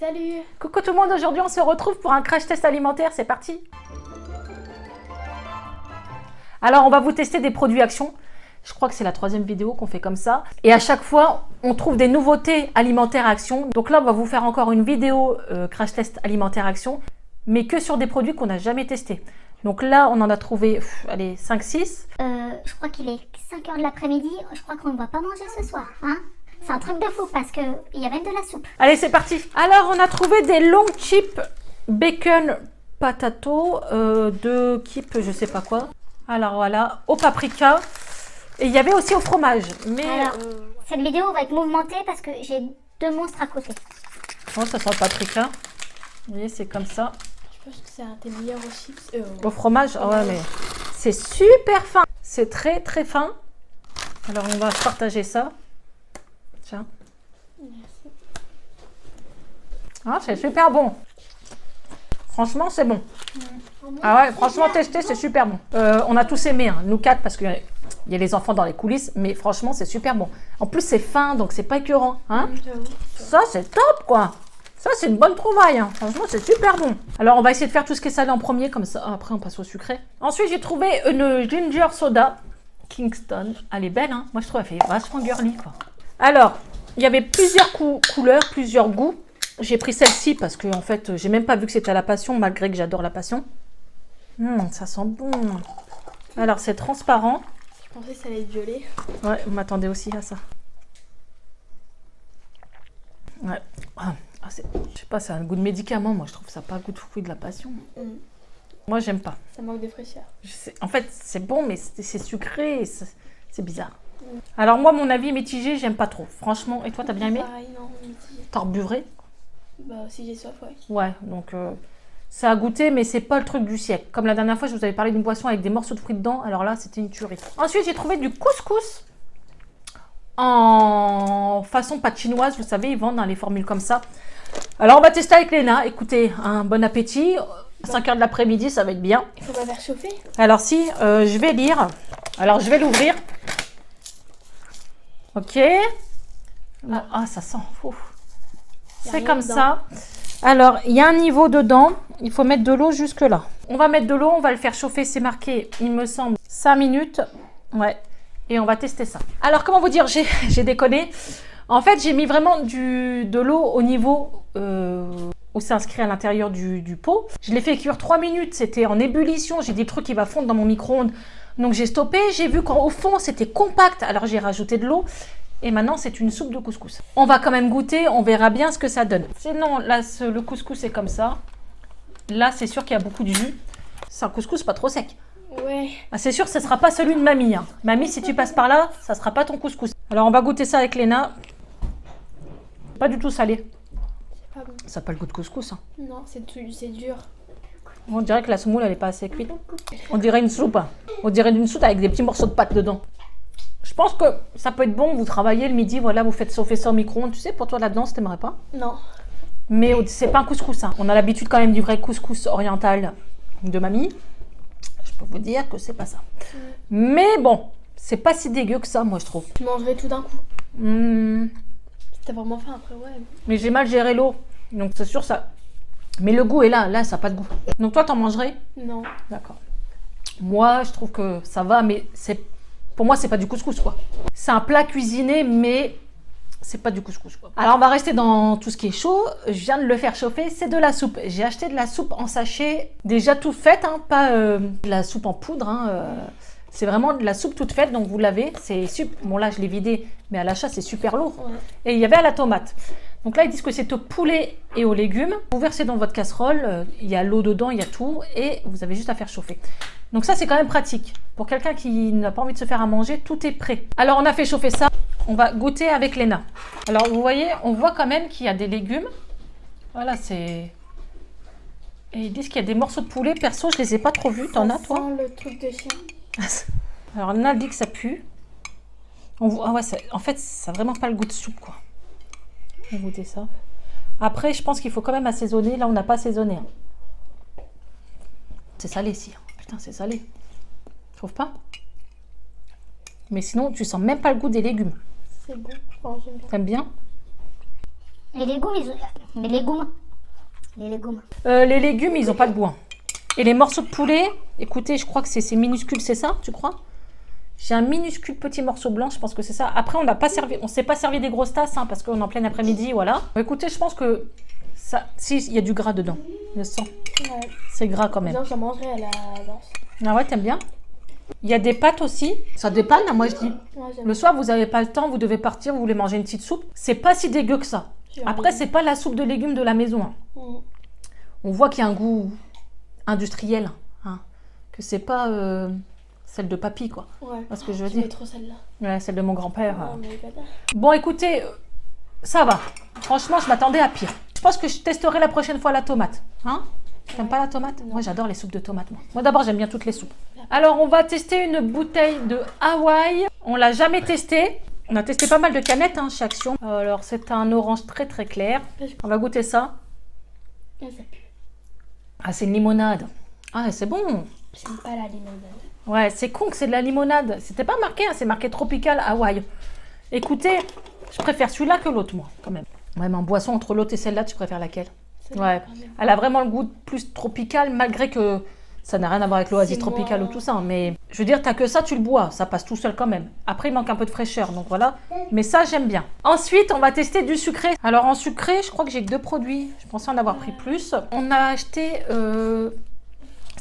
Salut! Coucou tout le monde, aujourd'hui on se retrouve pour un crash test alimentaire, c'est parti! Alors on va vous tester des produits Action. Je crois que c'est la 3e vidéo qu'on fait comme ça. Et à chaque fois, on trouve des nouveautés alimentaires Action. Donc là, on va vous faire encore une vidéo crash test alimentaire Action, mais que sur des produits qu'on n'a jamais testés. Donc là, on en a trouvé, allez, 5-6. Je crois qu'il est 5 h de l'après-midi. Je crois qu'on ne va pas manger ce soir, hein. C'est un truc de fou parce qu'il y a même de la soupe. Allez, c'est parti. Alors, on a trouvé des long chips bacon patato de Kip, je sais pas quoi. Alors voilà, au paprika. Et il y avait aussi au fromage. Mais Alors, cette vidéo va être mouvementée parce que j'ai 2 monstres à côté. oh, ça sent le paprika. Vous voyez, c'est comme ça. Je pense que c'est un des meilleurs aux chips. Au fromage, ah ouais, mais c'est super fin. C'est très très fin. Alors, on va partager ça. Tiens. Merci. Ah, c'est super bon. Franchement, c'est bon. Ah ouais, franchement, tester, c'est super bon. On a tous aimé, hein, nous 4, parce qu'il y a les enfants dans les coulisses, mais franchement, c'est super bon. En plus, c'est fin, donc c'est pas écœurant. Hein. Ça, c'est top, quoi. Ça, c'est une bonne trouvaille. Hein. Franchement, c'est super bon. Alors, on va essayer de faire tout ce qui est salé en premier, comme ça, après, on passe au sucré. Ensuite, j'ai trouvé une ginger soda Kingston. Elle est belle, hein. Moi, je trouve qu'elle fait vachement girly, quoi. Alors, il y avait plusieurs couleurs, plusieurs goûts. J'ai pris celle-ci parce que, en fait, j'ai même pas vu que c'était à la passion, malgré que j'adore la passion. Ça sent bon. Alors, c'est transparent. Je pensais que ça allait être violet. Ouais, vous m'attendez aussi à ça. Ouais. Je sais pas, ça a un goût de médicament. Moi, je trouve ça pas goût de fruit de la passion. Moi, j'aime pas. Ça manque de fraîcheur. En fait, c'est bon, mais c'est sucré. C'est bizarre. Alors, moi, mon avis mitigé, j'aime pas trop. Franchement, et toi, t'as bien aimé? Pareil, non, mitigé. T'en rebuverais? Bah, si j'ai soif, ouais. Ouais, donc ça a goûté, mais c'est pas le truc du siècle. Comme la dernière fois, je vous avais parlé d'une boisson avec des morceaux de fruits dedans. Alors là, c'était une tuerie. Ensuite, j'ai trouvé du couscous en façon pâte chinoise. Vous savez, ils vendent dans les formules comme ça. Alors, on va tester avec Léna. Écoutez, un bon appétit. 5 h de l'après-midi, ça va être bien. Il faut pas faire chauffer. Alors si, je vais lire. Alors, je vais l'ouvrir. Ok. Ah, ça sent. C'est comme ça. Alors, il y a un niveau dedans. Il faut mettre de l'eau jusque là. On va mettre de l'eau, on va le faire chauffer. C'est marqué, il me semble, 5 minutes. Ouais. Et on va tester ça. Alors, comment vous dire, j'ai déconné. En fait, j'ai mis vraiment de l'eau au niveau où c'est inscrit à l'intérieur du pot. Je l'ai fait cuire 3 minutes. C'était en ébullition. J'ai dit, le truc, il va fondre dans mon micro-ondes. Donc, j'ai stoppé. J'ai vu qu'au fond, c'était compact. Alors, j'ai rajouté de l'eau. Et maintenant, c'est une soupe de couscous. On va quand même goûter, on verra bien ce que ça donne. Sinon, là, le couscous est comme ça. Là, c'est sûr qu'il y a beaucoup de jus. C'est un couscous pas trop sec. Ouais. Ah, c'est sûr que ce ne sera pas celui de mamie. Hein. Mamie, si tu passes par là, ça ne sera pas ton couscous. Alors, on va goûter ça avec Léna. Pas du tout salé. C'est pas bon. Ça n'a pas le goût de couscous. Hein. Non, c'est dur. On dirait que la semoule, elle n'est pas assez cuite. On dirait une soupe. Hein. On dirait une soupe avec des petits morceaux de pâte dedans. Je pense que ça peut être bon, vous travaillez le midi, voilà, vous faites chauffer ça au micro-ondes. Tu sais, pour toi là-dedans, ça t'aimerais pas? Non. Mais c'est pas un couscous. Hein. On a l'habitude quand même du vrai couscous oriental de mamie. Je peux vous dire que c'est pas ça. Mais bon, c'est pas si dégueu que ça, moi, je trouve. Tu mangerais tout d'un coup. Si t'as vraiment faim après, ouais. Mais j'ai mal géré l'eau. Donc c'est sûr, ça... Mais le goût est là. Là, ça n'a pas de goût. Donc toi, t'en mangerais? Non. D'accord. Moi, je trouve que ça va, mais pour moi, c'est pas du couscous, quoi. C'est un plat cuisiné, mais c'est pas du couscous, quoi. Alors, on va rester dans tout ce qui est chaud. Je viens de le faire chauffer. C'est de la soupe. J'ai acheté de la soupe en sachet, déjà toute faite, hein, pas de la soupe en poudre. Hein, c'est vraiment de la soupe toute faite, donc vous l'avez. C'est super. Bon, là, je l'ai vidé, mais à l'achat, c'est super lourd. Ouais. Et il y avait à la tomate. Donc là, ils disent que c'est au poulet et aux légumes. Vous versez dans votre casserole, il y a l'eau dedans, il y a tout, et vous avez juste à faire chauffer. Donc ça, c'est quand même pratique. Pour quelqu'un qui n'a pas envie de se faire à manger, tout est prêt. Alors, on a fait chauffer ça. On va goûter avec Léna. Alors, vous voyez, on voit quand même qu'il y a des légumes. Voilà, c'est... Et ils disent qu'il y a des morceaux de poulet. Perso, je les ai pas trop vus. T'en as, toi? Ça sent le truc de chien. Alors, Léna dit que ça pue. Ah ouais, en fait, ça n'a vraiment pas le goût de soupe, quoi. On va goûter ça. Après, je pense qu'il faut quand même assaisonner. Là, on n'a pas assaisonné. Hein. C'est salé, si. Putain, c'est salé. Tu trouves pas? Mais sinon, tu sens même pas le goût des légumes. C'est bon, je pense, j'aime bien. T'aimes bien? Les légumes, Les légumes. Les légumes, ils ont pas de goût. Hein. Et les morceaux de poulet, écoutez, je crois que c'est minuscule, c'est ça, tu crois? J'ai un minuscule petit morceau blanc, je pense que c'est ça. Après, on s'est pas servi des grosses tasses, hein, parce qu'on est en plein après-midi, voilà. Écoutez, je pense que ça, si, il y a du gras dedans, je sens. Ouais. C'est gras quand même. Non, j'en mangerai à l'avance. Ah ouais, t'aimes bien? Il y a des pâtes aussi. Ça dépanne, hein, moi je dis. Ouais, Le soir, vous n'avez pas le temps, vous devez partir, vous voulez manger une petite soupe. C'est pas si dégueu que ça. Après, c'est pas la soupe de légumes de la maison. Hein. On voit qu'il y a un goût industriel, hein, que c'est pas celle de papy, quoi. Ouais. Parce que je veux dire. trop celle-là. Ouais, celle de mon grand-père. Oh, mais pas bien. Bon, écoutez, ça va. Franchement, je m'attendais à pire. Je pense que je testerai la prochaine fois la tomate. Hein? T'aimes pas la tomate? Moi, j'adore les soupes de tomates. Moi d'abord, j'aime bien toutes les soupes. Alors, on va tester une bouteille de Hawaï. On l'a jamais testée. On a testé pas mal de canettes hein, chez Action. Alors, c'est un orange très très clair. On va goûter ça. Ça pue. Ah, c'est une limonade. Ah, c'est bon. J'aime pas la limonade. Ouais, c'est con que c'est de la limonade. C'était pas marqué, hein, c'est marqué tropical Hawaï. Écoutez, je préfère celui-là que l'autre, moi, quand même. Ouais, mais en boisson, entre l'autre et celle-là, tu préfères laquelle? Ouais, elle a vraiment le goût plus tropical, malgré que ça n'a rien à voir avec l'oasis tropicale ou tout ça. Mais je veux dire, t'as que ça, tu le bois, ça passe tout seul quand même. Après, il manque un peu de fraîcheur, donc voilà. Mais ça, j'aime bien. Ensuite, on va tester du sucré. Alors, en sucré, je crois que j'ai que 2 produits. Je pensais en avoir pris plus. On a acheté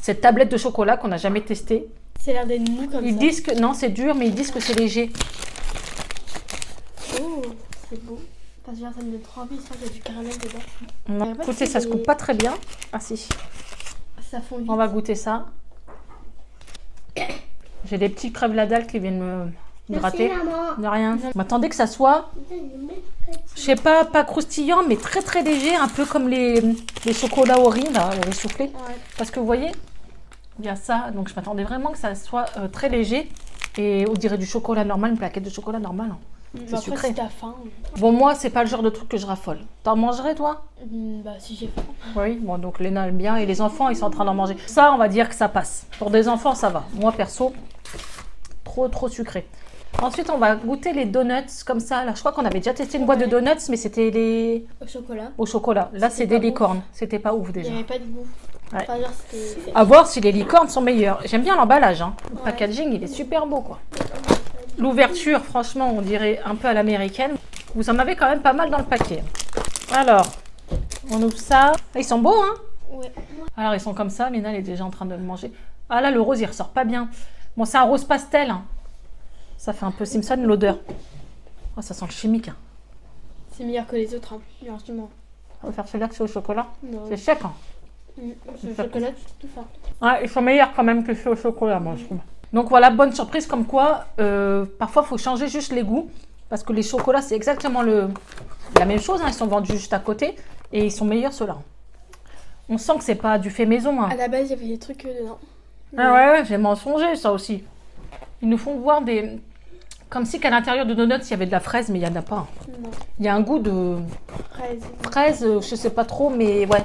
cette tablette de chocolat qu'on n'a jamais testée. C'est l'air d'être mou comme Ils ça. disent que, non, c'est dur, mais ils disent que c'est léger. Oh, c'est beau. Parce que ça me donne trop envie, je crois qu'il y a du caramel dedans. Non, écoutez, ça se coupe pas très bien. Ah si. Ça fond vite. On va goûter ça. J'ai des petits crèves la dalle qui viennent me gratter. De rien. Je m'attendais que ça soit, je sais pas, pas croustillant, mais très très léger, un peu comme les chocolats au riz, là, au riz soufflé. Ouais. Parce que vous voyez, il y a ça, donc je m'attendais vraiment que ça soit très léger. Et on dirait du chocolat normal, une plaquette de chocolat normal. Hein. C'est Après, sucré. si t'as faim. Bon, moi, c'est pas le genre de truc que je raffole. T'en mangerais, toi? Bah, si j'ai faim. Oui, bon, donc Léna aime bien et les enfants, ils sont en train d'en manger. Ça, on va dire que ça passe. Pour des enfants, ça va. Moi, perso, trop sucré. Ensuite, on va goûter les donuts comme ça. Là, je crois qu'on avait déjà testé une boîte de donuts, mais c'était les Au chocolat. au chocolat. Là, c'est C'était des pas licornes. C'était pas ouf Il déjà. n'y avait pas de goût. Ouais. Enfin, genre, c'était. À voir si les licornes sont meilleures. J'aime bien l'emballage. Hein. Le Ouais. packaging, il est super beau, quoi. L'ouverture, franchement, on dirait un peu à l'américaine. Vous en avez quand même pas mal dans le paquet. Alors, on ouvre ça. Ils sont beaux, hein? Ouais. Alors, ils sont comme ça. Mina, elle est déjà en train de le manger. Ah là, le rose, il ressort pas bien. Bon, c'est un rose pastel. Hein. Ça fait un peu Simpson, l'odeur. Oh, ça sent le chimique. Hein. C'est meilleur que les autres, hein. Franchement. On va faire celui-là que c'est au chocolat. Non. C'est sec, hein. Le chocolat, tout fort. Ouais, ils sont meilleurs quand même que ceux au chocolat, moi, je trouve. Donc voilà, bonne surprise comme quoi, parfois, il faut changer juste les goûts. Parce que les chocolats, c'est exactement la même chose. Hein, ils sont vendus juste à côté. Et ils sont meilleurs, ceux-là. On sent que c'est pas du fait maison. Hein. À la base, il y avait des trucs dedans. Ah ouais, j'ai mensonger, ça aussi. Ils nous font voir des... Comme si qu'à l'intérieur de donuts, il y avait de la fraise, mais il n'y en a pas. Non. Il y a un goût de Fraise. fraise, je sais pas trop, mais ouais.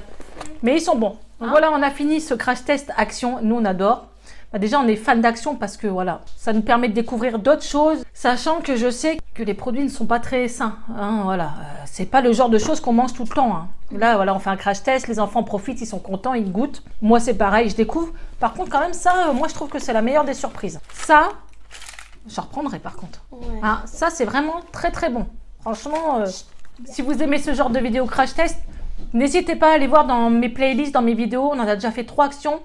Mais ils sont bons. Donc voilà, on a fini ce crash test Action. Nous, on adore. Bah déjà, on est fan d'Action parce que voilà, ça nous permet de découvrir d'autres choses, sachant que je sais que les produits ne sont pas très sains. Hein, voilà, c'est pas le genre de choses qu'on mange tout le temps. Hein. Là, voilà, on fait un crash test, les enfants profitent, ils sont contents, ils goûtent. Moi, c'est pareil, je découvre. Par contre, quand même, ça, moi, je trouve que c'est la meilleure des surprises. Ça, je reprendrai par contre. Ouais. Hein, ça, c'est vraiment très très bon. Franchement, si vous aimez ce genre de vidéo crash test, n'hésitez pas à aller voir dans mes playlists, dans mes vidéos. On en a déjà fait 3 actions,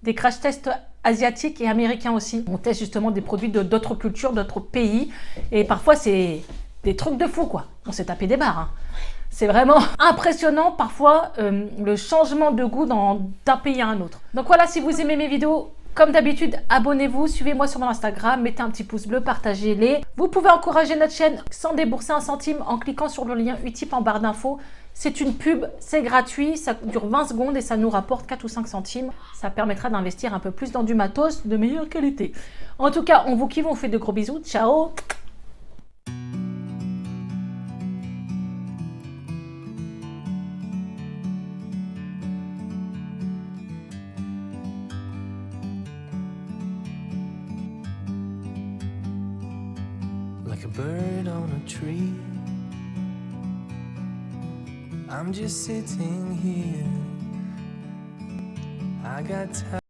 des crash tests asiatiques et américains aussi. On teste justement des produits d'autres cultures, d'autres pays. Et parfois, c'est des trucs de fou, quoi. On s'est tapé des barres. Hein. C'est vraiment impressionnant, parfois, le changement de goût d'un pays à un autre. Donc voilà, si vous aimez mes vidéos, comme d'habitude, abonnez-vous, suivez-moi sur mon Instagram, mettez un petit pouce bleu, partagez-les. Vous pouvez encourager notre chaîne sans débourser un centime en cliquant sur le lien Utip en barre d'infos. C'est une pub, c'est gratuit, ça dure 20 secondes et ça nous rapporte 4 ou 5 centimes. Ça permettra d'investir un peu plus dans du matos de meilleure qualité. En tout cas, on vous kiffe, on vous fait de gros bisous. Ciao! Like a bird on a tree, I'm just sitting here. I got time.